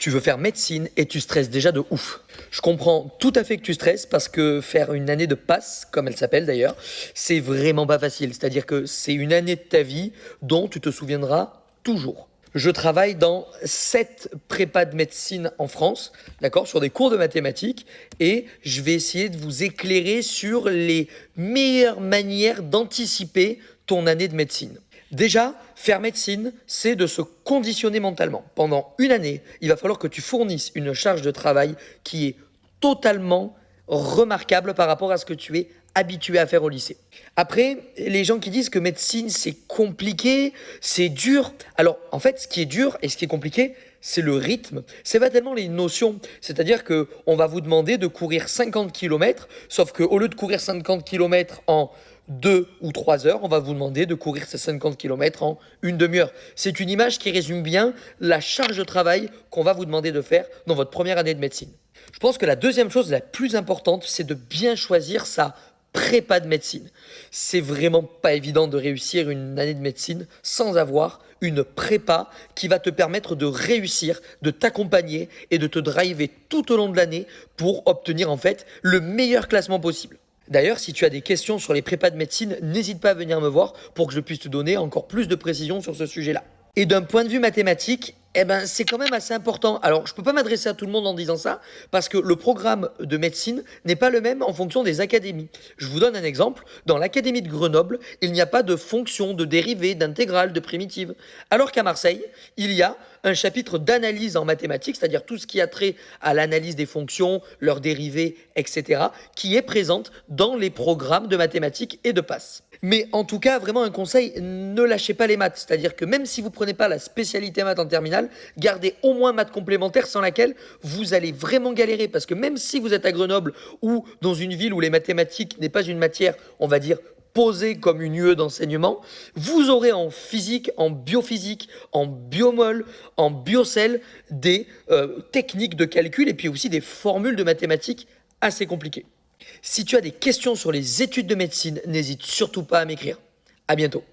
Tu veux faire médecine et tu stresses déjà de ouf. Je comprends tout à fait que tu stresses parce que faire une année de passe, comme elle s'appelle d'ailleurs, c'est vraiment pas facile. C'est-à-dire que c'est une année de ta vie dont tu te souviendras toujours. Je travaille dans 7 prépas de médecine en France, d'accord, sur des cours de mathématiques, et je vais essayer de vous éclairer sur les meilleures manières d'anticiper ton année de médecine. Déjà, faire médecine, c'est de se conditionner mentalement. Pendant une année, il va falloir que tu fournisses une charge de travail qui est totalement remarquable par rapport à ce que tu es habitué à faire au lycée. Après, les gens qui disent que médecine c'est compliqué, c'est dur. Alors en fait, ce qui est dur et ce qui est compliqué, c'est le rythme. C'est pas tellement les notions. C'est-à-dire que on va vous demander de courir 50 km, sauf qu'au lieu de courir 50 km en 2 ou 3 heures, on va vous demander de courir ces 50 km en une demi-heure. C'est une image qui résume bien la charge de travail qu'on va vous demander de faire dans votre première année de médecine. Je pense que la deuxième chose la plus importante, c'est de bien choisir sa prépa de médecine. C'est vraiment pas évident de réussir une année de médecine sans avoir une prépa qui va te permettre de réussir, de t'accompagner et de te driver tout au long de l'année pour obtenir en fait le meilleur classement possible. D'ailleurs, si tu as des questions sur les prépas de médecine, n'hésite pas à venir me voir pour que je puisse te donner encore plus de précision sur ce sujet-là. Et d'un point de vue mathématique, c'est quand même assez important. Alors, je ne peux pas m'adresser à tout le monde en disant ça, parce que le programme de médecine n'est pas le même en fonction des académies. Je vous donne un exemple. Dans l'académie de Grenoble, il n'y a pas de fonction, de dérivée, d'intégrale, de primitive. Alors qu'à Marseille, il y a un chapitre d'analyse en mathématiques, c'est-à-dire tout ce qui a trait à l'analyse des fonctions, leurs dérivées, etc., qui est présente dans les programmes de mathématiques et de passes. Mais en tout cas, vraiment un conseil, ne lâchez pas les maths. C'est-à-dire que même si vous ne prenez pas la spécialité maths en terminale, gardez au moins maths complémentaires sans laquelle vous allez vraiment galérer. Parce que même si vous êtes à Grenoble ou dans une ville où les mathématiques n'est pas une matière, on va dire, posée comme une UE d'enseignement, vous aurez en physique, en biophysique, en biomol, en biocell, des techniques de calcul et puis aussi des formules de mathématiques assez compliquées. Si tu as des questions sur les études de médecine, n'hésite surtout pas à m'écrire. À bientôt.